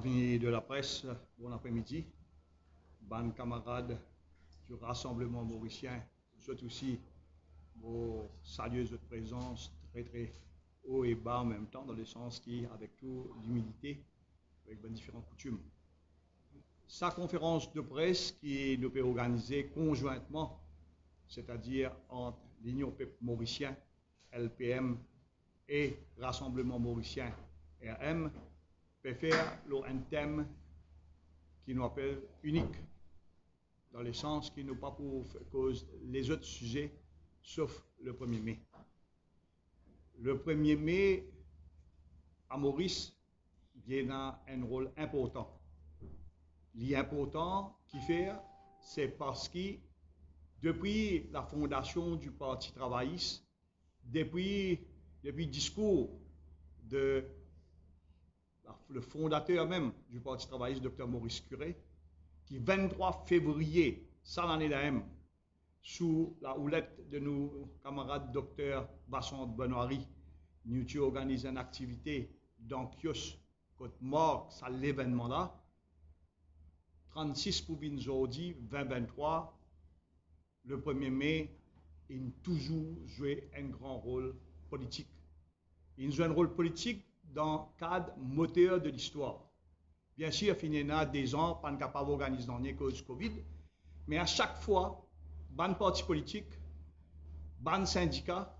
Avenue de la presse, bon après-midi. Ban camarades du Rassemblement mauricien, vous êtes aussi vos saluer votre présence très haut et bas en même temps, dans le sens qui, avec toute l'humilité, avec ben, différentes coutumes. Sa conférence de presse qui nous peut organiser conjointement, c'est-à-dire entre l'Union mauricien, LPM, et Rassemblement mauricien, RM, peut faire un thème qui nous appelle unique, dans le sens qui n'est pas pour cause les autres sujets, sauf le 1er mai. Le 1er mai, à Maurice, vient un rôle important. L'important qui fait, c'est parce que depuis la fondation du Parti travailliste, depuis le discours de le fondateur même du Parti travailliste, Dr Maurice Curé, qui 23 février, ça l'année d'AM, sous la houlette de nos camarades Dr Basson Benoît, nous avons organisé une activité dans Kios, côte mort, ça l'événement là. 36 pour aujourd'hui, 2023, le 1er mai, il a toujours joué un grand rôle politique. Il joue un rôle politique dans le cadre moteur de l'histoire. Bien sûr, il y a des ans, pas capable d'organiser dans les causes Covid, mais à chaque fois, ban parti politique, ban syndicat,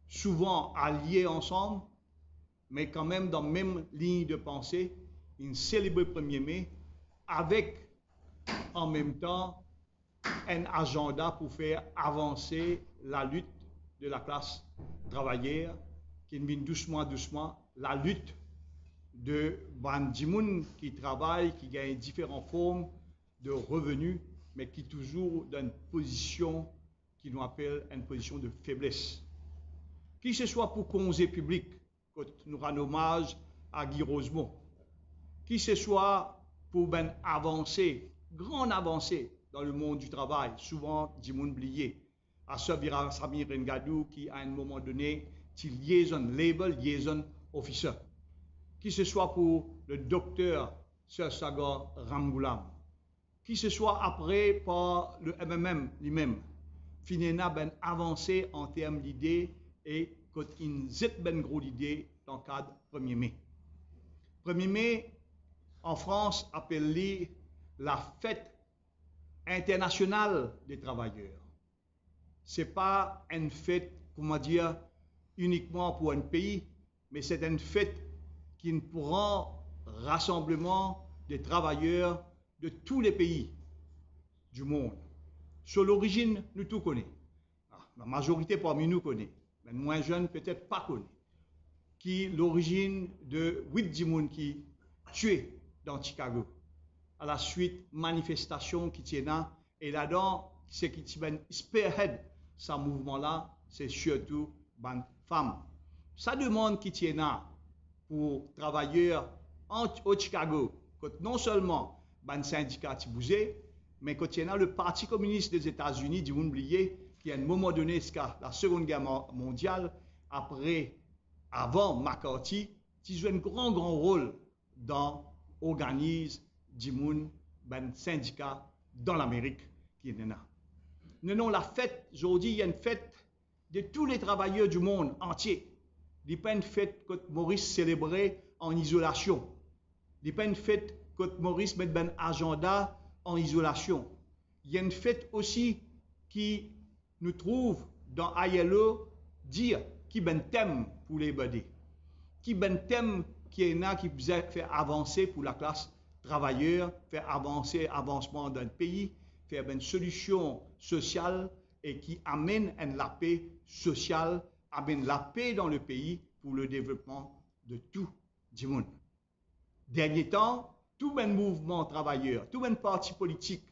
souvent alliés ensemble, mais quand même dans la même ligne de pensée, ils célèbrent le 1er mai avec, en même temps, un agenda pour faire avancer la lutte de la classe travaillère, qui vient doucement, la lutte de bandimoun qui travaillent, qui gagnent différentes formes de revenus, mais qui toujours dans une position qui nous appelle une position de faiblesse. Qui ce soit pour conseil public, quand nous rendons hommage à Guy Rosemont, qui ce soit pour une avancée, grande avancée dans le monde du travail, souvent dimoun oublié, à Sabira Samir Ngadou qui à un moment donné, il liaison label, liaison officer. Qui ce soit pour le docteur Sir Sagar Ramgoulam, qui ce soit après par le MMM lui-même, finena ben avancé en termes d'idées et quand il zet ben gros idées dans le cadre 1er mai. 1er mai, en France, appelé la fête internationale des travailleurs. Ce n'est pas une fête, comment dire, uniquement pour un pays, mais c'est une fête qui prend rassemblement des travailleurs de tous les pays du monde. Sur l'origine, nous tout connaissons. La majorité parmi nous connaît, mais moins jeunes peut-être pas connaît. Qui l'origine de 8 Dimoun qui tués dans Chicago, à la suite manifestation qui tient là, et là-dedans, ce qui spearhead ce mouvement-là, c'est surtout les femmes. Ça demande qui tient là pour travailleurs au Chicago, non seulement les syndicats qui bougent, mais quand il y a le Parti communiste des États-Unis, du monde oublié, qui à un moment donné, la Seconde Guerre mondiale, avant McCarthy, qui joue un grand rôle dans l'organisation du monde, ben syndicats dans l'Amérique qui est là. Non, la fête, aujourd'hui, il y a une fête de tous les travailleurs du monde entier. Il n'y a pas une fête que Maurice célébrait en isolation. Il n'y a pas une fête que Maurice met un agenda en isolation. Il y a une fête aussi qui nous trouve dans ILO dire qui est un thème pour les badés. Qui est un thème qui est là, qui fait avancer pour la classe travailleur, faire avancer avancement d'un pays, faire une solution sociale et qui amène la paix sociale, amène la paix dans le pays pour le développement de tout le monde. Dernier temps, tout un mouvement travailleur, tout un parti politique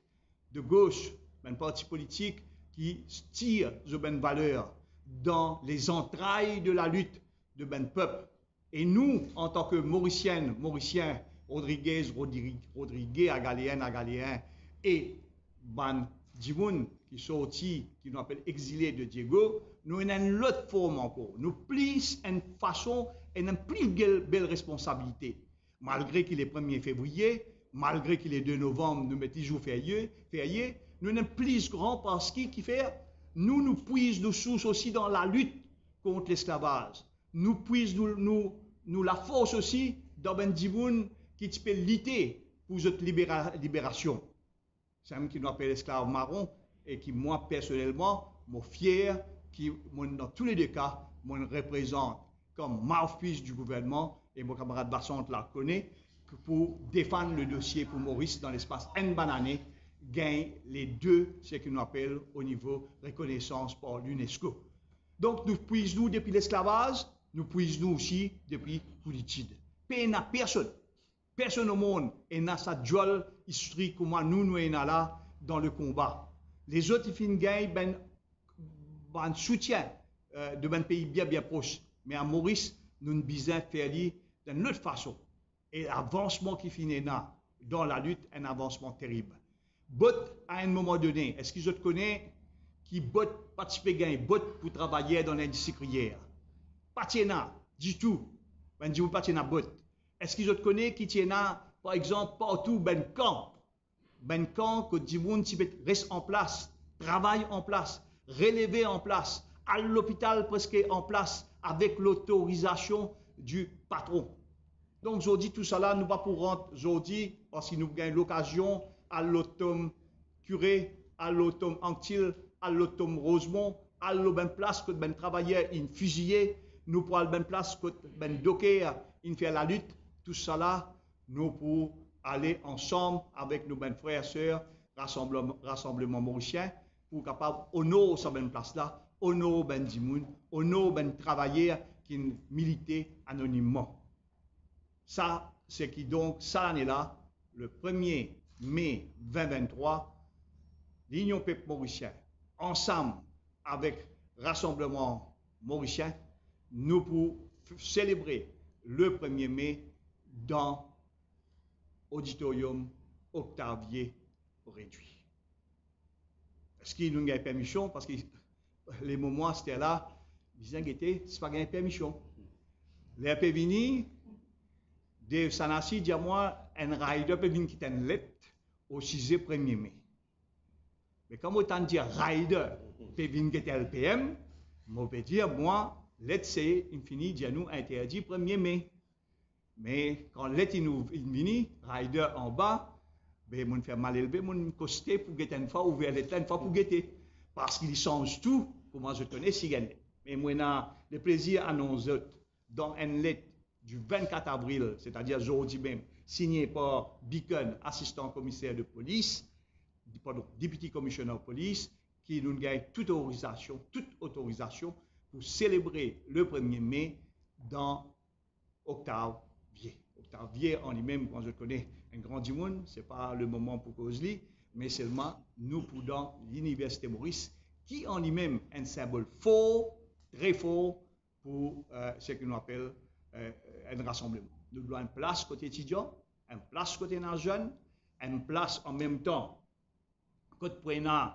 de gauche, un parti politique qui tire de bonnes valeurs dans les entrailles de la lutte de ben peuple. Et nous, en tant que Mauriciens, Rodriguez, Agaléen, et ban Dimoun qui sorti, qui nous appelle exilé de Diego, nous avons une autre forme encore. Nous plus une façon et une plus belle responsabilité. Malgré qu'il est 1er février, malgré qu'il est 2 novembre, nous mettons jour férié, nous sommes plus grands parce qui fait, nous puisons nos sources aussi dans la lutte contre l'esclavage. Nous puisons nous la force aussi dans ben dimoun qui peut lutter pour cette libération. C'est un qui nous appelle esclave marron et qui, moi, personnellement, suis fier, qui, dans tous les deux cas, me représente comme mouthpiece du gouvernement, et mon camarade Bassante la connaît, pour défendre le dossier pour Maurice dans l'espace N banane, gagne les deux, ce que nous appelle au niveau reconnaissance par l'UNESCO. Donc, nous puisons depuis l'esclavage, nous puisons aussi depuis politique. Pays n'a personne. Personne au monde n'a sa joie historique comme nous sommes là dans le combat. Les autres, ils gagnent un soutien de un pays bien proche. Mais à Maurice, nous ne besoin faire d'une autre façon. Et l'avancement qui finit là, dans la lutte, un avancement terrible. Bot, à un moment donné, est-ce qu'ils connaissent qui bot, participer bot pour travailler dans l'industrie crière? Pas du tout. Ben, dis-vous pas bot. Est-ce qu'ils connaissent qui tiennent, par exemple, partout, camp que Djiboun reste en place, travaille en place, relevé en place, à l'hôpital presque en place, avec l'autorisation du patron. Donc, aujourd'hui, tout ça là, nous pas pour rentrer aujourd'hui, parce que nous gagnons l'occasion à l'automne Curé, à l'automne Anctil, à l'automne Rosemont, à l'automne place que ben travailleur, il fusillé, nous pour la place que ben docker, il fait la lutte, tout ça là, nous pour aller ensemble avec nos ben frères et sœurs, rassemblement mauricien, pour capable honorer cette ben place là, honorer ben dimoun, honorer ben travailleurs qui militaient anonymement. Ça, c'est qui donc, ça l'année-là, le 1er mai 2023, l'Union Peuple Mauricien, ensemble avec Rassemblement Mauricien, nous pour célébrer le 1er mai dans l'auditorium Octavier réduit. Est-ce qu'il nous a une permission? Parce que les moments, c'était là, ils disaient que c'est pas une permission. Les peu venus, de Sanassi dit à moi, un rider peut venir qui est une lettre au 6e 1er mai. Mais comme autant dire rider peut venir qui est LPM, je peux dire, moi, lettre c'est infini, dit à nous interdit 1er mai. Mais quand lettre nous vient, rider en bas, ben, mon fait mal élevé, mon costé pour guetter une fois, ouvrir lettre une fois pour guetter. Parce qu'il change tout, pour moi je connais si gagne. Mais moi, j'ai le plaisir à nous autres, dans une lettre du 24 avril, c'est-à-dire aujourd'hui même, signé par Beacon, assistant commissaire de police, pardon, député commissionnaire de police, qui nous gagne toute autorisation pour célébrer le 1er mai dans Octavier. Octavier en lui-même, quand je connais un grand monde, ce n'est pas le moment pour cause lui, mais seulement nous pour dans l'Université Maurice, qui en lui-même est un symbole fort, très fort, pour ce que nous appelons un rassemblement. Nous avons une place côté étudiant, une place côté jeune, une place en même temps côté prenant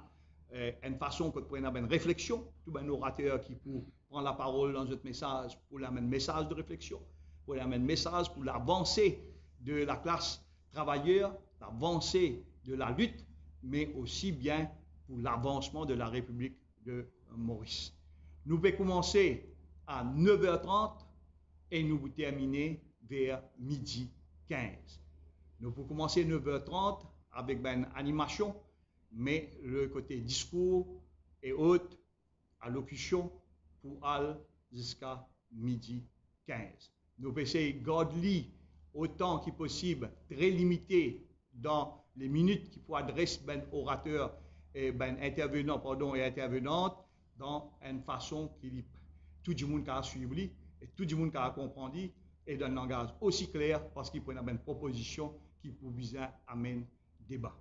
une façon côté prenant une réflexion, tout un orateur qui pour prendre la parole dans notre message pour l'amener message de réflexion, pour l'amener message pour l'avancée de la classe travailleuse, l'avancée de la lutte, mais aussi bien pour l'avancement de la République de Maurice. Nous pouvons commencer à 9h30 et nous terminer vers midi 15. Nous pouvons commencer à 9h30 avec une animation, mais le côté discours et autres, allocution pour aller jusqu'à midi 15. Nous pouvons essayer de garder autant que possible, très limité dans les minutes qui pourraient adresser ben orateur et ben intervenant pardon et intervenante dans une façon qui tout le monde a suivre et tout le monde a comprendre et d'un langage aussi clair parce qu'il prend une proposition qui pour bien amener débat.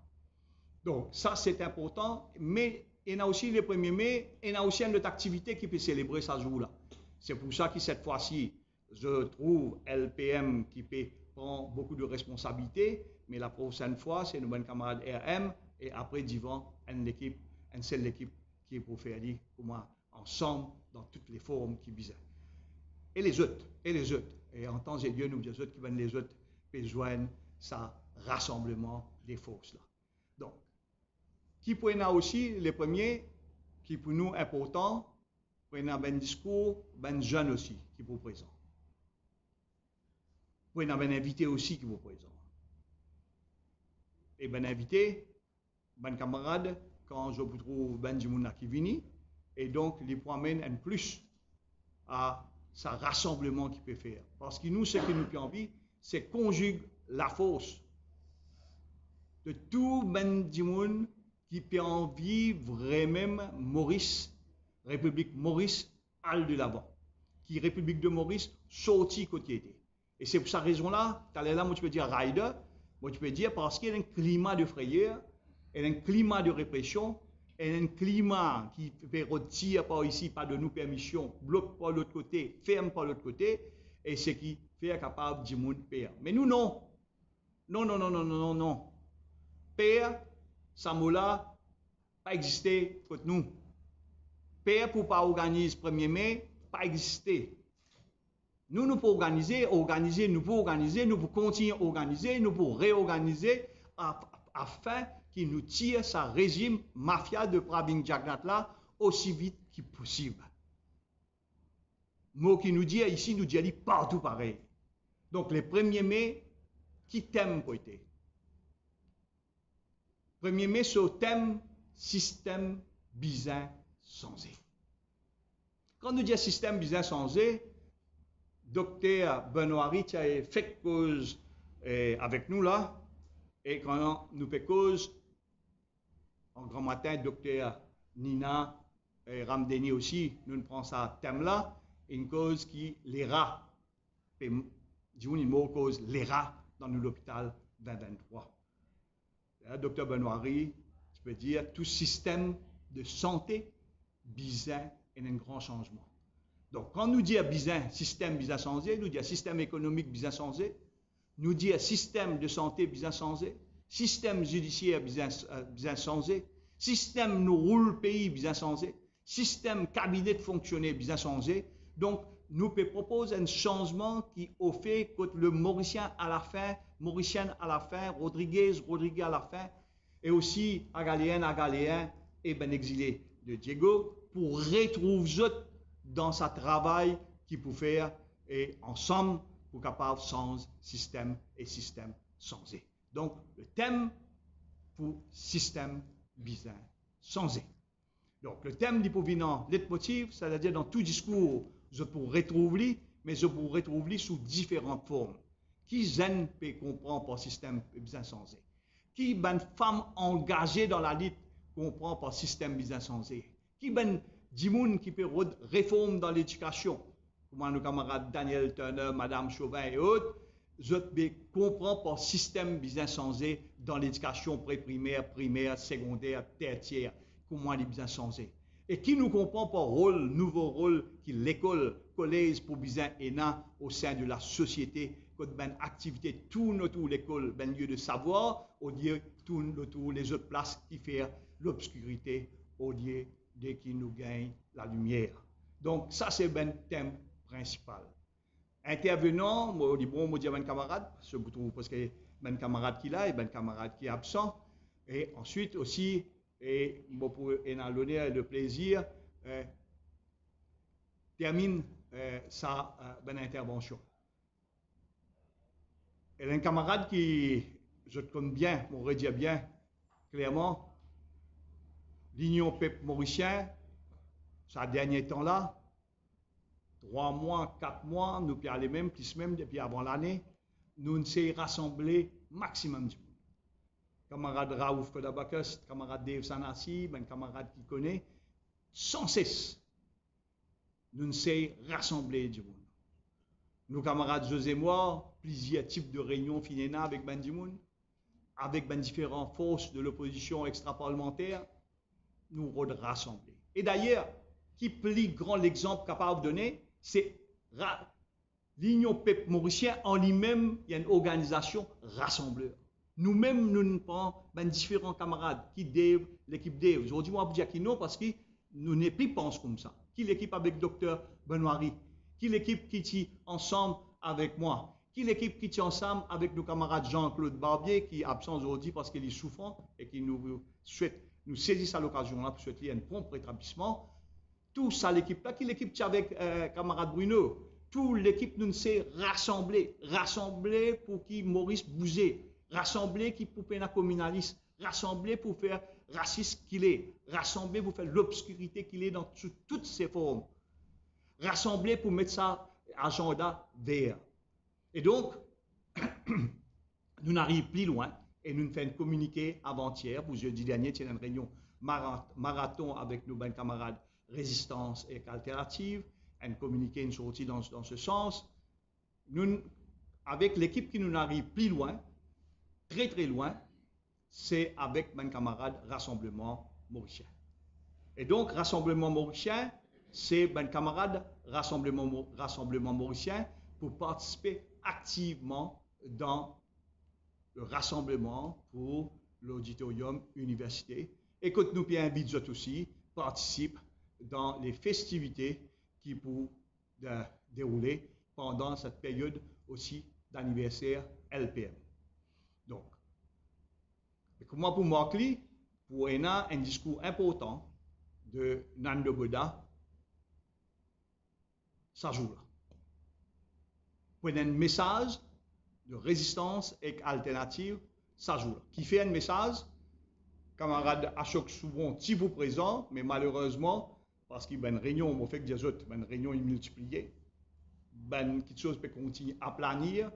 Donc ça c'est important, mais il y a aussi le 1er mai, il y a aussi une autre activité qui peut célébrer ce jour-là. C'est pour ça que cette fois-ci, je trouve LPM qui peut prendre beaucoup de responsabilités, mais la prochaine fois, c'est nos bons camarades RM, et après Divan, une seule équipe qui est pour faire pour moi, ensemble, dans toutes les formes qui visent. Et les autres, et en temps et lieu, nous disons les autres qui viennent les autres besoin ça rassemblement des forces là. Donc, qui peut y aussi les premiers qui pour nous important, pour y un discours, ben jeune aussi qui vous présent. Pour y un invité aussi qui vous présent. Et ben invité, ben camarade, quand je vous trouve ben du monde qui vient, et donc les promène en plus à ce rassemblement qu'il peut faire. Parce que nous, ce que nous avons envie, c'est conjuguer la force de tout ben du monde qui peut envie vraiment Maurice, République Maurice, al de l'avant. Qui République de Maurice sorti côté. Et c'est pour cette raison-là, tu là, moi tu peux dire rider, moi tu peux dire parce qu'il y a un climat de frayeur, il y a un climat de répression, il y a un climat qui fait retirer par ici, pas de nous permission, bloque par l'autre côté, ferme par l'autre côté, et ce qui fait capable du monde père. Mais nous non. Non. Père, ça mot-là, pas existé contre nous. Père pour pas organiser 1er mai, pas existé. Nous pouvons organiser, nous pouvons continuer à organiser, nous pouvons réorganiser afin qu'il nous tire ce régime mafia de Pravin Jagnat là aussi vite que possible. Mot qui nous dit ici, nous dit partout pareil. Donc les 1er mai, qui thème pour être 1er mai sur le thème système bizarre changé. Quand nous disons système bizarre changé, docteur Benoît Rich a fait cause avec nous là, et quand nous fait cause, en grand matin, docteur Nina et Ramdeni aussi, nous prenons ce thème là, une cause qui les rats, disons une mot cause les rats dans l'hôpital 2023. Docteur Benoît Rich, je peux dire, tout système de santé bizarre est un grand changement. Donc, quand nous disons bizarre, système bizarre changé, nous disons système économique bizarre changé, nous disons système de santé bizarre changé, système judiciaire bizarre changé, système nous roule pays bizarre changé, système cabinet de fonctionnaire bizarre changé. Donc, nous proposons un changement qui au fait que le Mauricien à la fin, Rodriguez à la fin, et aussi Agaléen et ben exilé de Diego pour retrouver dans ce travail qu'il peut faire et ensemble pour capable changer système et système changé. Donc le thème pour système bizarre changé. Donc le thème du provenant leitmotiv, c'est-à-dire dans tout discours, je peux retrouver, mais je peux retrouver sous différentes formes. Qui gêne peut comprendre par système bizarre changé? Qui ben femme engagée dans la lutte comprend par système bizarre changé? Qui ben Dimoun qui peut réforme dans l'éducation, comme nos camarades Daniel Turner, Madame Chauvin et autres, je comprends par système bien changé dans l'éducation pré-primaire, primaire, secondaire, tertiaire, comment il est bien changé. Et qui nous comprend par rôle, nouveau rôle, qui l'école, collège pour bien ENA au sein de la société, comme ben activité tourne autour de l'école, ben lieu de savoir, au lieu tourne autour les autres places qui font l'obscurité, au lieu dès qu'il nous gagne la lumière. Donc, ça, c'est le thème principal. Intervenant, moi, je dis bon, moi, je dis à mon camarade, parce que mon camarade qui est là et mon camarade qui est absent. Et ensuite aussi, et moi, pour l'honneur et le plaisir, termine sa bonne intervention. Et un camarade qui, je te connais bien, on va dire bien, clairement, l'Union peuple mauricien, ces derniers temps-là, 3 mois, 4 mois, nous puis aller même, plus même depuis avant l'année, nous nous sommes rassemblés maximum du monde. Camarade Raouf Kodabakos, camarade Dave Sanassi, ben camarade qui connaît, sans cesse, nous nous sommes rassemblés du monde. Nos camarades José et moi, plusieurs types de réunions finéna avec ben du monde, avec ben différentes forces de l'opposition extra-parlementaire, nous rassembler. Et d'ailleurs, qui plus grand l'exemple capable de donner, c'est l'Union peuple mauricien en lui-même, il y a une organisation rassembleur. Nous-mêmes, nous prenons ben différents camarades, qui Dave, l'équipe Dave. Aujourd'hui, moi, je dire qui non, parce que nous n'est plus pensé comme ça. Qui l'équipe avec docteur Benoît Ri, qui l'équipe qui est ensemble avec moi. qui l'équipe qui tient ensemble avec nos camarades Jean-Claude Barbier, qui est absent aujourd'hui parce qu'il est souffrant et qui nous souhaite, nous saisisse à l'occasion là pour souhaiter un prompt rétablissement. Tout ça, l'équipe là, qui l'équipe tient avec camarade Bruno, toute l'équipe nous s'est rassemblée pour qui Maurice Bouzé, rassemblée qui pour faire la communaliste, rassemblée pour faire raciste qu'il est, rassemblée pour faire l'obscurité qu'il est dans toutes ses formes, rassemblée pour mettre ça agenda vert. Et donc, nous n'arrivons plus loin et nous nous faisons communiquer avant-hier, pour jeudi dernier, il y a une réunion marathon avec nos bons camarades Résistance et Alternative, un communiqué, une sortie dans ce sens. Nous, avec l'équipe qui nous arrive plus loin, très très loin, c'est avec mes camarades Rassemblement Mauricien. Et donc, Rassemblement Mauricien, c'est mes camarades Rassemblement Mauricien pour participer activement dans le rassemblement pour l'auditorium université. Et que nous invitons aussi, participent dans les festivités qui pourront dérouler pendant cette période aussi d'anniversaire LPM. Donc, comment pour Markley, pour un discours important de Nando Boda, ça joue là. Pour un message de résistance et alternative, ça joue là. Qui fait un message, camarade Ashok souvent, si vous présent, mais malheureusement, parce qu'il y a une réunion, on fait que des autres, une réunion est multipliée, quelque chose peut continuer à planir,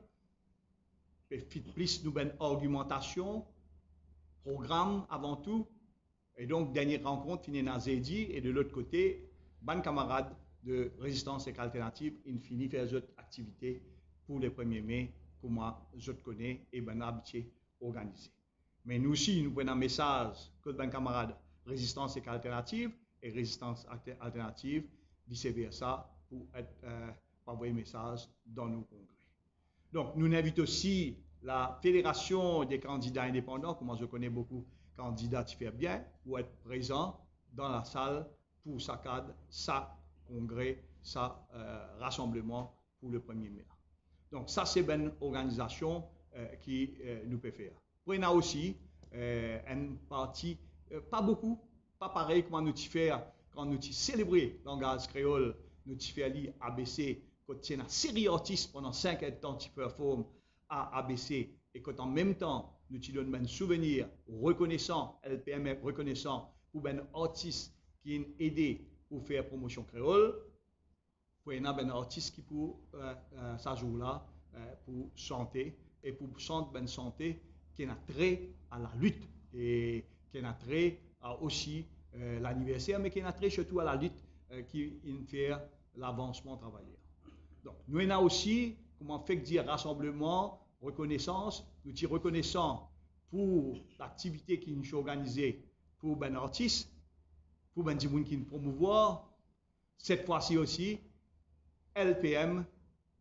peut faire plus de argumentation, programme avant tout, et donc dernière rencontre finit dans Zedi, et de l'autre côté, ban camarade de résistance et alternative, il finit faire d'autres activités pour le 1er mai, que moi je connais et ben habitué organisé. Mais nous aussi, nous prenons un message que ban camarade résistance et alternative, et résistance alternative, vice-versa, pour envoyer un message dans nos congrès. Donc, nous invitons aussi la Fédération des candidats indépendants, comme je connais beaucoup de candidats qui font bien, pour être présents dans la salle pour sa cadre, sa congrès, sa rassemblement pour le 1er mai. Donc, ça, c'est une organisation qui nous peut faire. Puis, il y a aussi une partie, pas beaucoup, pas pareil comme nous faisons quand nous célébrons le langage créole, nous faisons ABC, quand il y a une série d'artistes pendant 5 ans de temps qui performent à ABC et qu'en même temps, nous donnons un souvenir reconnaissant, LPM reconnaissant pour un artiste qui a aidé pour faire promotion créole, pour un artiste qui pour ça jour là pour chanter et pour chanter une santé qui a trait à la lutte et qui a trait à aussi l'anniversaire, mais qui a trait surtout à la lutte qui fait l'avancement travailleur. Donc, nous avons aussi, comment fait dire, rassemblement, reconnaissance, nous sommes reconnaissants pour l'activité qui nous est organisée pour ben artistes, pour ben gens qui nous promouvoir, cette fois-ci aussi, LPM,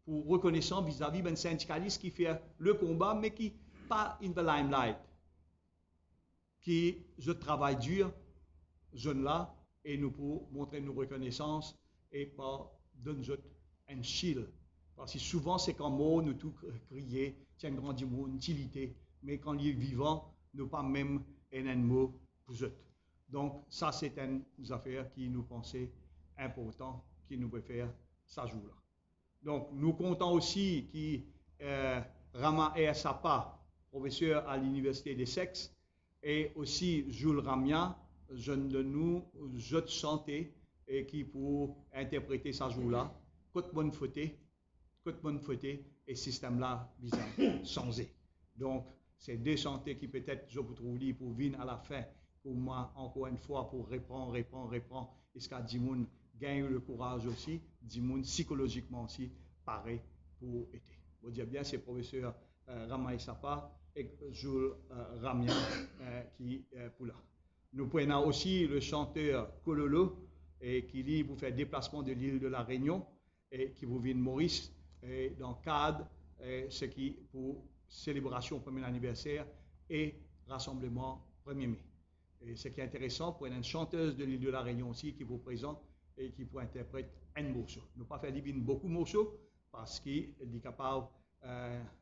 pour reconnaissant vis-à-vis ben syndicaliste qui fait le combat, mais qui pas in the limelight, qui je travaille dur, jeune là, et nous pour montrer nos reconnaissances et pas donner un shield. Parce que souvent, c'est quand mot, nous tout crier, tiens, grand mot, une utilité, mais quand il est vivant, nous pas même un mot pour eux. Donc, ça, c'est une affaire qui nous pensait important, qui nous peut faire ça jour-là. Donc, nous comptons aussi que Rama Sapa, professeur à l'Université des Sexes, et aussi Jules Ramia, jeune de nous, jeune de santé, et qui pour interpréter ça jour-là, côte bonne fautée, et système-là vis-à-vis sans. Donc, c'est deux santé qui peut-être, je vous trouve, pour venir à la fin, pour moi, encore une fois, pour répondre, et ce qu'a dit moun gagne le courage aussi, dit moun psychologiquement aussi, pareil pour aider. Vous dire bien, c'est professeur Rama Sapa et Jules Ramia qui pour là. Nous prenons aussi le chanteur Kololo et qui dit vous faire déplacement de l'île de la Réunion et qui vous vient de Maurice et dans le cadre ce qui pour célébration 1er anniversaire et rassemblement 1er mai. Et ce qui est intéressant pour une chanteuse de l'île de la Réunion aussi qui vous présente et qui pour interprète un morceau. Nous pas faire beaucoup de morceaux parce qu'il est capable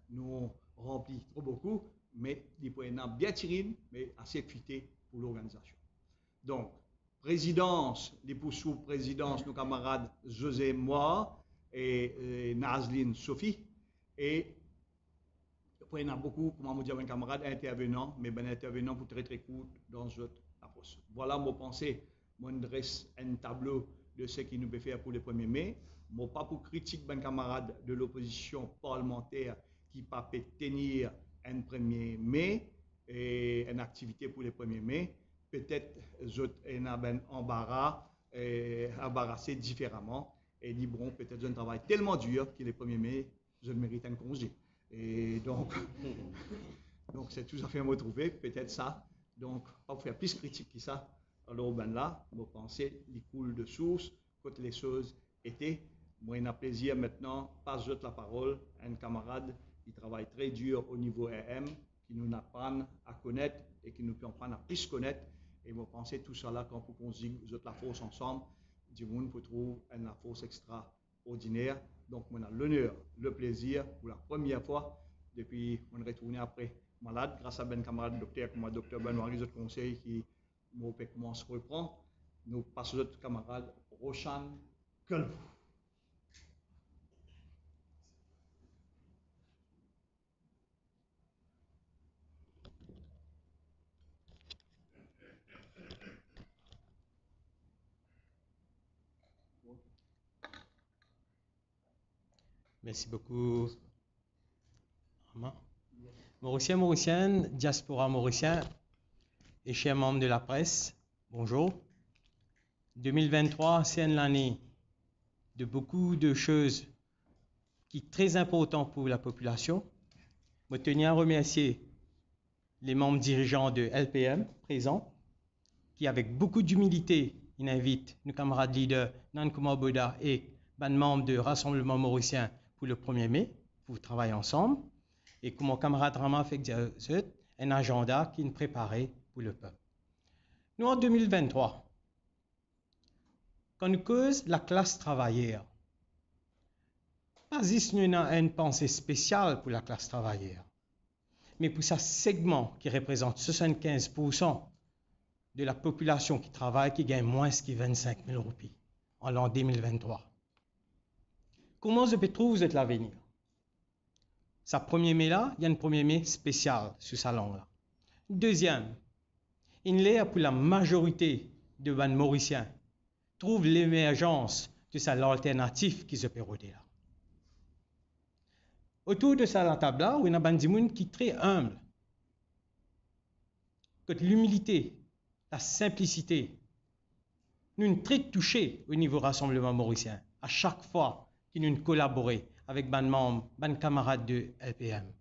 nous remplit trop beaucoup, mais il peut être bien tiré, mais assez fuité pour l'organisation. Donc, présidence, les sous-présidence, nos camarades José, moi et Nazline Sophie. Et il y a beaucoup, comment vous dire, un camarade intervenant, mais ben intervenant pour très très court dans notre approche. Voilà mon pensée. Moi, je dresse un tableau de ce qu'il nous peut faire pour le 1er mai. Moi, pas pour critiquer ben camarade de l'opposition parlementaire qui pas peut tenir un 1er mai et une activité pour le 1er mai. Peut-être qu'ils ont ben embarras, embarrassé différemment et dit bon, peut-être un travail tellement dur que le 1er mai, je mérite un congé. Et donc c'est tout à fait retrouvé, peut-être ça. Donc, pas pour faire plus critique que ça. Alors, ben là, vous pensez, il coule de source, quand les choses étaient. Moi, il a plaisir maintenant, passe la parole à un camarade qui travaille très dur au niveau RM, qui nous apprend à connaître et qui nous peut apprendre à plus connaître. Et vous pensez tout ça là, quand on dit la force ensemble, du monde peut trouver une force extraordinaire. Donc, on a l'honneur, le plaisir, pour la première fois, depuis on est retourné après malade, grâce à ben camarade docteur comme docteur Benoît, les autres conseils qui m'ont fait commencer à reprendre. Nous passons notre camarade Roshan Kalbou. Merci beaucoup. Mauricien, Mauricienne, diaspora mauricien et chers membres de la presse, bonjour. 2023, c'est une année de beaucoup de choses qui sont très importantes pour la population. Je tenais à remercier les membres dirigeants de LPM présents, qui avec beaucoup d'humilité, ils invitent nos camarades leaders, Nankuma Boda et les membres du Rassemblement mauricien pour le 1er mai, pour travailler ensemble. Et comme mon camarade Rama fait un agenda qui est préparé pour le peuple. Nous, en 2023, quand nous causons la classe travaillère, pas juste nous avons une pensée spéciale pour la classe travaillère, mais pour ce segment qui représente 75% de la population qui travaille, qui gagne moins que 25 000 roupies en l'an 2023. Comment je peux trouver l'avenir? Sa 1er mai là, il y a un 1er mai spécial sur sa langue là. Deuxième, il est pour la majorité de les Mauriciens trouve l'émergence de sa alternative qui se peut là. Autour de ça la table là, il y a des gens qui sont très humbles. Que l'humilité, la simplicité, nous sommes très touchés au niveau Rassemblement mauricien à chaque fois que nous collaborons avec les membres, les camarades de LPM.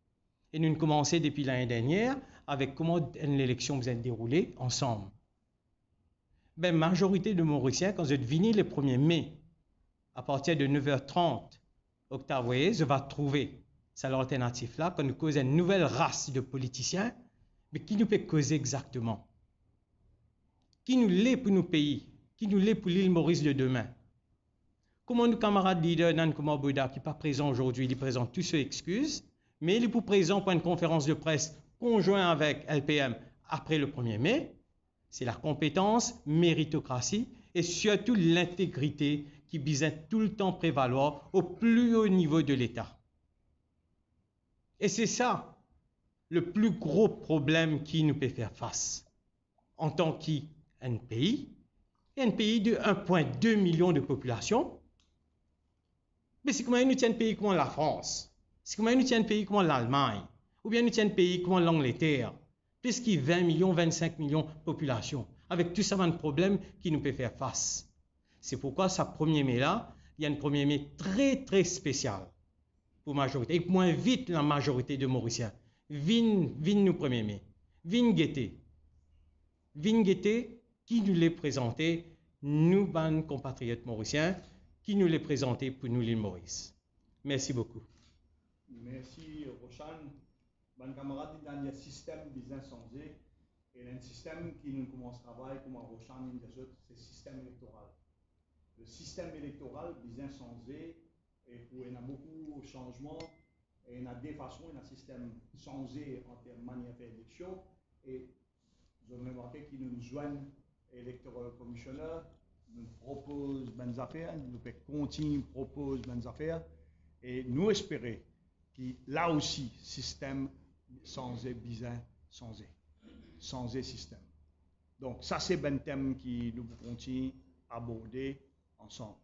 Et nous avons commencé depuis l'année dernière avec comment l'élection vous êtes déroulée ensemble. La majorité de Mauriciens, quand vous êtes venus le 1er mai, à partir de 9h30, octobre, je vais trouver cette alternative-là, quand nous causons une nouvelle race de politiciens, mais qui nous peut causer exactement? Qui nous l'est pour nos pays? Qui nous l'est pour l'île Maurice de demain? Comment nos camarades leaders, Nankuma Boda, qui n'est pas présent aujourd'hui, ils présentent tous ceux excuses, mais il est pour présent pour une conférence de presse conjointe avec LPM après le 1er mai. C'est la compétence, méritocratie et surtout l'intégrité qui vise tout le temps prévaloir au plus haut niveau de l'État. Et c'est ça le plus gros problème qui nous peut faire face en tant qu'un pays, un pays de 1,2 million de population. Mais c'est comment nous tient un pays comme la France, c'est comment nous tient un pays comme l'Allemagne, ou bien nous tient un pays comme l'Angleterre, puisqu'il y a 20 millions, 25 millions de population, avec tout ça de problèmes qui nous peut faire face. C'est pourquoi ce 1er mai là, il y a un 1er mai très très spécial pour la majorité. Et moins vite la majorité de Mauriciens. Viens nous 1er mai. Viens guetter. Viens guetter qui nous l'est présenté, nous, ban compatriotes mauriciens, qui nous l'est présenté pour nous l'île Maurice. Merci beaucoup. Merci Roshan. Ban camarade, il y a un système business changé et un système qui nous commence à travailler comme Roshan, c'est le système électoral. Le système électoral business changé et pour il y a beaucoup de changements Et il y a deux façons, il y a un système changé en termes de manière d'élection. Et vous avez remarqué qu'ils nous joignent électoral commissionnaire, nous proposent bonnes affaires, nous continuer à proposer bonnes affaires. Et nous espérons que là aussi, système changé, bizarre, changé système. Donc, ça, c'est un thème que nous continuons à aborder ensemble.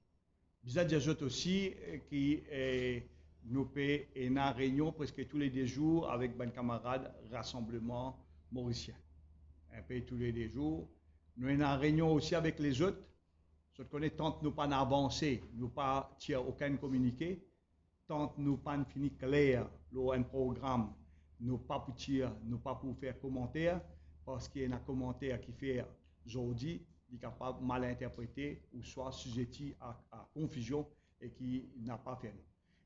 Bizarre j'ajoute aussi que nous avons une réunion presque tous les 2 jours avec mes camarades Rassemblement Mauricien. Un peu tous les 2 jours. Nous avons une réunion aussi avec les autres. Je connais tant que nous pas avancé, nous pas tiré aucun communiqué, tant que nous pas fini clair un programme, nous pas pour tirer, nous pas pour faire commentaire, parce qu'il y a un commentaire qui fait aujourd'hui, il est capable de mal interpréter ou soit sujeté à confusion et qui n'a pas fait.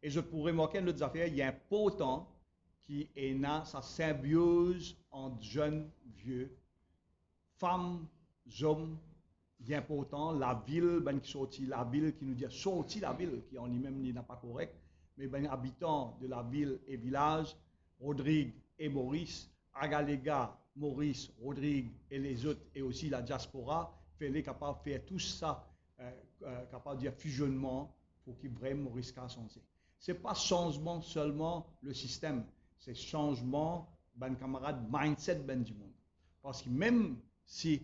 Et je pourrais marquer notre affaire, il y a un potent qui est dans sa symbiose entre jeunes, vieux, femmes, hommes. Il est important, la ville, ben, qui sortit, la ville qui nous dit sorti la ville, qui en lui-même n'est pas correct, mais ben, habitants de la ville et village, Rodrigue et Maurice, Agalega, Maurice, Rodrigue et les autres, et aussi la diaspora, fait-les capables de faire tout ça, capable de dire fusionnement pour qu'il vraiment Maurice soit changé. Ce n'est pas changement seulement le système, c'est changement, ben camarade, mindset ben du monde. Parce que même si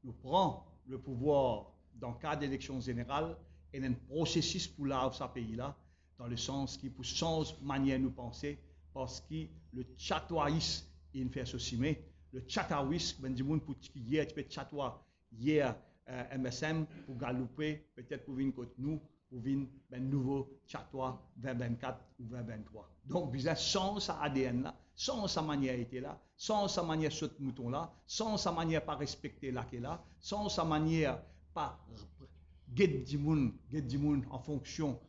nous prenons le pouvoir dans le cadre d'élections générales, il y a un processus pour laver ce pays-là, dans le sens qui pour changer manière de penser, parce que le chatoisme, il fait ceci, mais le chatoisme, ben du monde pour qui hier tu peux chatois, hier MSM pour galouper, peut-être pour venir contre nous, pour venir ben nouveau chatois 2024 ou 2023. Donc, bizarre, sans sa ADN là, sans sa manière était là, sans sa manière de mouton là, sans sa manière pas respecter là qu'est là, sans sa manière pas get du monde en fonction,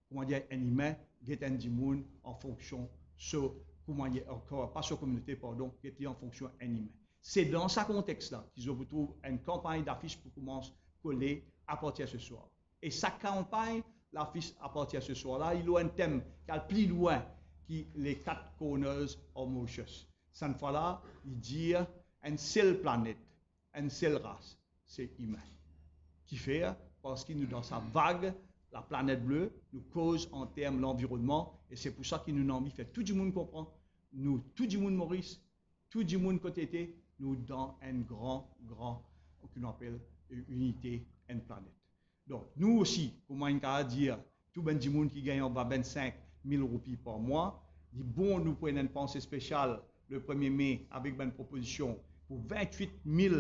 comment dire, un humain, get du monde en fonction sur, comment dire, encore, pas sur communauté, pardon, get en fonction un humain. C'est dans ce contexte-là qu'ils ont trouvé une campagne d'affiches pour commencer à coller à partir de ce soir. Et sa campagne, l'affiche à partir de ce soir-là, il a un thème qui est plus loin que les 4 corners of Mauritius. Cette fois-là, il dit une seule planète, une seule race, c'est humain. Qui fait, parce qu'il nous dans sa vague, la planète bleue, nous cause en termes de l'environnement, et c'est pour ça qu'il nous a envie de faire. Tout le monde comprend, nous, tout le monde Maurice, tout le monde côté, nous dans un grand, qu'on appelle unité, une planète. Donc, nous aussi, comment on peut dire, tout le monde qui gagne 25 000 roupies par mois, dit bon, nous prenons une pensée spéciale le 1er mai avec une proposition pour 28 000,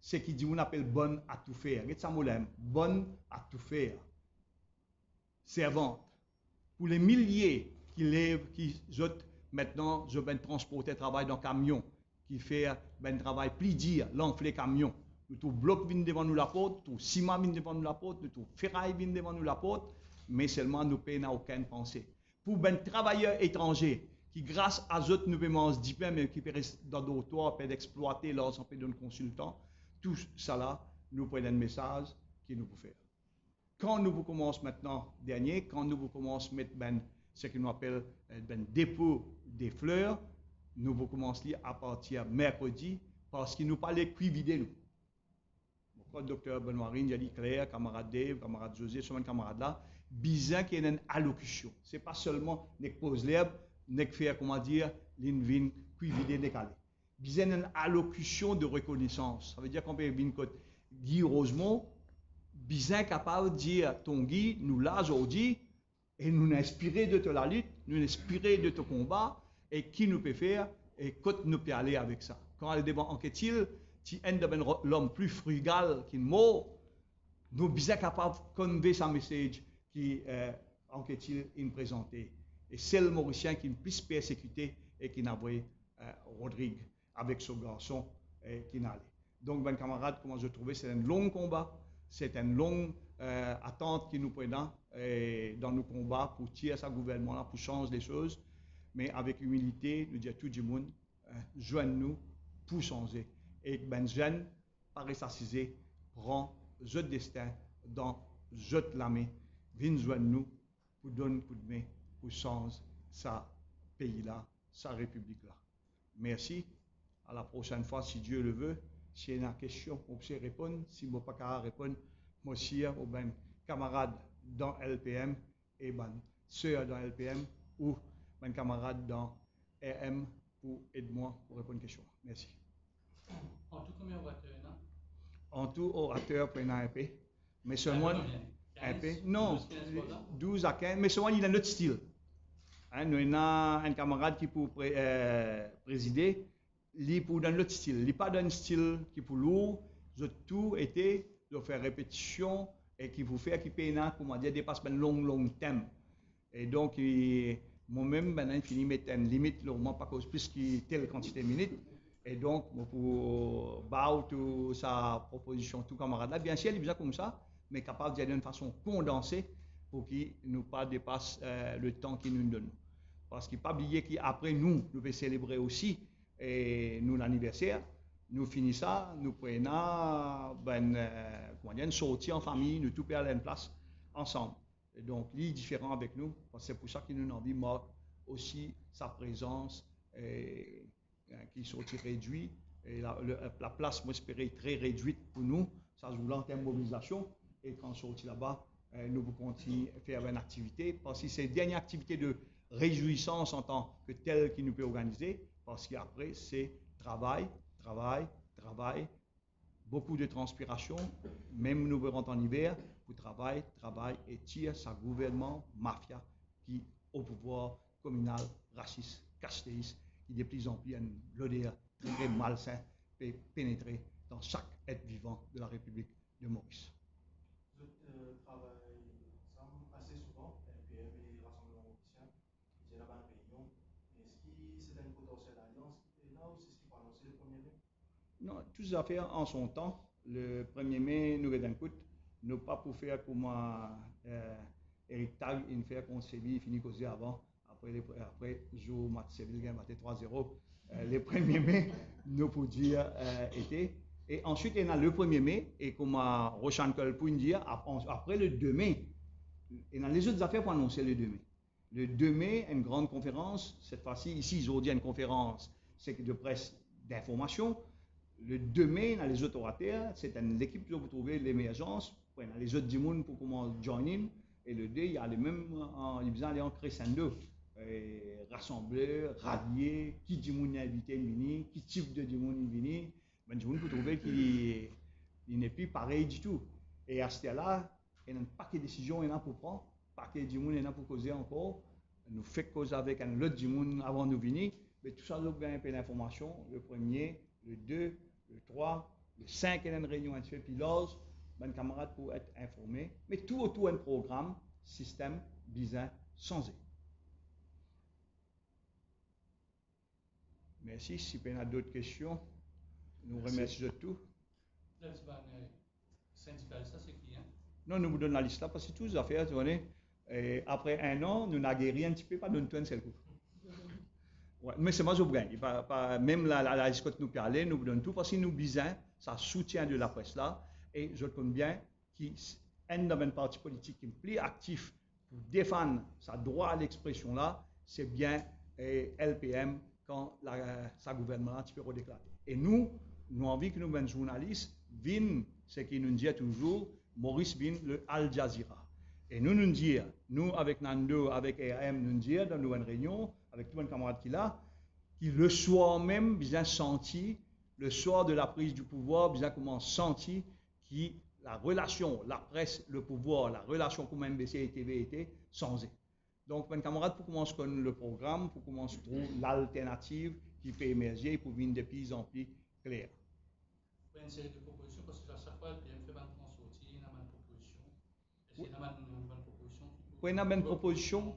ce qui dit on appelle bonne à tout faire. Regardez ça, molem, bonne à tout faire. Servante. Pour les milliers qui lèvent, qui jetent, maintenant, je vais transporter travail dans camion, qui fait un travail plus dire, l'enfler camion. Nous tout bloc vient devant nous la porte, tout ciment vient devant nous la porte, tout ferraille vient devant nous la porte, mais seulement nous payons aucune pensée. Pour un travailleur étranger qui, grâce à eux, nous payons 10 pains, mais qui peut rester dans d'autres toits, peut exploiter leurs emplois d'un consultant, tout ça là, nous prenons un message qui nous peut faire. Quand nous commençons maintenant, quand nous commençons à mettre ce que nous appelons dépôt des fleurs, nous commençons à partir mercredi, parce qu'il nous parlait cuivider nous. Le docteur Benoît Rine, il a dit Claire, camarade Dave, camarade José, ce camarade là, bizarre qu'il y ait une allocution. Ce n'est pas seulement ne pose l'herbe, ne faire, comment dire, l'invine, cuivider, décaler. Bizarre une allocution de reconnaissance. Ça veut dire qu'on peut venir Guy Rosemont, bizarre capable de dire ton Guy, nous là aujourd'hui, et nous inspirer de la lutte, nous inspirer de ton combat, et qui nous peut faire, et quand nous peut aller avec ça. Quand elle débat enquête-il, si un de l'homme plus frugal qu'un mot, nous sommes capables de convey sa message qui enquête-il présenté. Et c'est le Mauricien qui est plus persécuté et qui n'a pas Rodrigue avec son garçon qui n'a allé. Donc, ben camarades, comment je trouvais, c'est un long combat, c'est une longue attente qui nous prenons dans nos combats pour tirer ce gouvernement-là, pour changer les choses, mais avec humilité, nous dire à tout le monde, joignez-nous pour changer. Et ben jeune, par s'assiser, prend notre destin dans notre la main, viens joindre nous pour donner un coup de main pour changer sa pays-là, sa république-là. Merci. À la prochaine fois, si Dieu le veut. Si il y a une question, on peut répondre. Si je ne peux pas répondre, moi aussi, ou ben camarade dans LPM et ben sœur dans LPM ou ben camarade dans RM pour aider-moi pour répondre aux questions. Merci. En tout, combien orateurs, non? En tout, orateur pour un EP. Mais seulement un EP. Non, 12 à 15. Mais seulement il a notre style. Hein, nous avons un camarade qui peut présider. Il pour dans l'autre style. Il n'est pas dans un style qui pour lourd. Tout été de faire répétition et qui vous fait qui paye comment dire dépasse un long thème. Et donc moi-même ben fini mettre une limite normalement pas cause plus qui telle quantité de minutes. Et donc pour tout sa proposition tout camarade là bien sûr il est bien comme ça mais capable d'y aller d'une façon condensée pour qu'il ne pas dépasse le temps qu'il nous donne. Parce qu'il ne faut pas oublier qu'après nous devons célébrer aussi et nous l'anniversaire, nous finissons ça, nous prenons une sortie en famille, nous tout perdons une place ensemble. Et donc, il est différent avec nous, parce que c'est pour ça qu'il nous a envie marque aussi sa présence qui sortit réduite. Et la place, moi, j'espérais, très réduite pour nous. Ça se voulait en termes de mobilisation. Et quand on sortit là-bas, nous continuons à faire une activité, parce que c'est une dernière activité de réjouissance en tant que telle qui nous peut organiser, parce qu'après, c'est travail, beaucoup de transpiration, même nous verrons en hiver, pour travail, et tire sa gouvernement, mafia, qui au pouvoir communal, raciste, castéiste, qui de plus en plus a une odeur très malsain et pénétrer dans chaque être vivant de la République de Maurice. Vous travaillez ensemble assez souvent, LPM et les rassemblements mauriciens, il y a là-bas une réunion. Est-ce que c'est une potentielle alliance et là ou c'est ce qui faut annoncer le 1er mai? Non, toutes les affaires en son temps. Le 1er mai, nous avons écoute, nous pas pour faire comme Eric Tag, une faire qu'on s'est dit, fini causer avant. Après, jour match Séville gagne 3-0. Le 1er mai, nous pour dire été. Et ensuite, il y a le 1er mai, et comme Rochan Cole pour dire, après le 2 mai, et dans les autres affaires pour annoncer le 2 mai. Le 2 mai, une grande conférence, cette fois-ci, ici, ils ont dit une conférence de presse d'information. Le 2 mai, dans les autres orateurs, c'est une équipe que vous trouvez l'émergence, les autres du pour comment join in. Et le 2, il y a les mêmes, ils allaient en crescendo, rassembler, rallier, qui du monde est invité vini, qui type de du monde est venu. Ben, du monde, vous trouvez qu'il n'est plus pareil du tout. Et à ce stade-là, il y a un paquet de décisions il y en a pour prendre, un paquet du monde il y en a pour causer encore. Nous faisons cause avec un autre du monde avant de venir. Mais tout ça, nous avons un peu d'informations. Le 1er, le 2, le 3, le 5, il y a une réunion à faire, puis l'autre, mes camarades pour être informés. Mais tout autour d'un programme, système, bizarre, changé. Merci. Si vous avez d'autres questions, nous remercions de tout. Syndical, ça c'est qui, hein? Non, nous vous donnons la liste là, parce que toutes les affaires, et après un an, nous n'avons guéri un petit peu, pas de nous seul coup. Ouais, mais c'est moi je gagne. Même la discote nous parlait, nous donne tout parce que nous bisons, ça soutient de la presse là. Et je connais bien qu'il y a un parti politique qui est plus actif pour défendre sa droit à l'expression là, c'est bien LPM quand sa gouvernement un petit peu redéclaré. Et nous avons envie que nous, les journalistes, viennent, ce qui nous dit toujours, Maurice vient le Al Jazeera. Et nous disons, nous avec Nando, avec RM, nous disons dans une réunion, avec tous les camarades qu'il a, qui le soir même, bien senti, le soir de la prise du pouvoir, bien comment senti, qui la relation, la presse, le pouvoir, la relation comme MBC et TV était changée. Donc, mes camarades, pour commencer le programme, pour commencer à trouver l'alternative qui peut émerger pour venir de plus en plus clair. Une série de propositions, parce que à chaque fois, le PM fait une sortie, il y a une proposition. Est-ce qu'il y a une bonne proposition? Oui, il y a une proposition.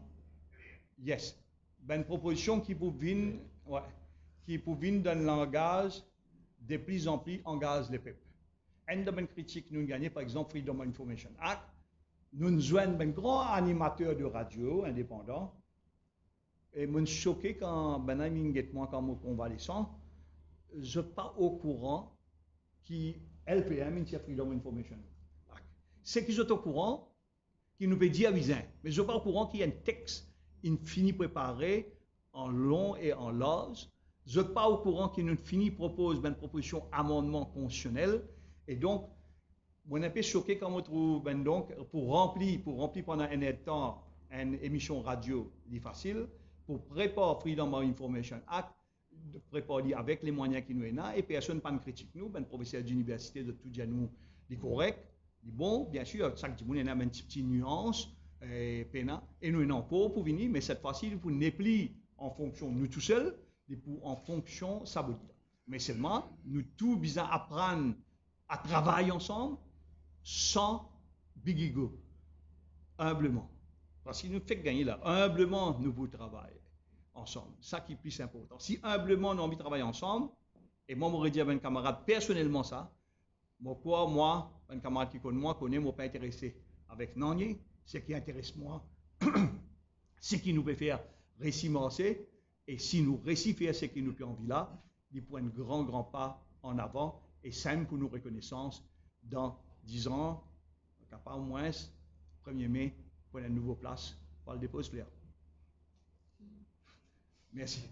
Yes. Une proposition qui peut venir, dans le langage de plus en plus engage les peuples. Une de mes critiques, nous gagnons par exemple Freedom of Information Act. Nous joignons un grand animateur de radio indépendant. Et je suis choqué quand moi, quand je suis convalescent, je ne suis pas au courant qui LPM est Freedom of Information Act. C'est qu'ils sont au courant, qui nous peut dire, mais je ne suis pas au courant qu'il y a un texte il finit préparé en long et en large. Je ne suis pas au courant qu'il nous finit propose une proposition amendement constitutionnel. Et donc, on est un peu choqué quand on trouve, donc, pour remplir pendant un temps une émission radio, c'est facile, pour préparer Freedom of Information Act, préparer avec les moyens qui nous sont là, et personne ne critique nous, ben professeur d'université de tout dire nous, c'est correct, c'est bon, bien sûr, chaque monde a une petite nuance, et nous sommes encore pour venir, mais cette fois-ci, pour ne plus en fonction de nous tout seuls, et pour en fonction ça veut dire. Mais seulement, nous tous besoin apprendre à travailler ensemble, sans big ego, humblement. Parce qu'il nous fait gagner là, humblement, nous vous travaillons ensemble. Ça qui est plus important. Si humblement, nous avons envie de travailler ensemble, et moi, je dire à un camarade personnellement ça, moi, un camarade qui connaît moi, moi pas intéressé avec Nanier, ce qui intéresse moi, ce qui nous peut faire récimer, et si nous récifère ce qui nous fait envie là, il faut un grand pas en avant, et simple pour nos reconnaissances dans 10 ans, pas au moins, 1er mai, pour une nouvelle place, pour le dépôt scolaire. Merci.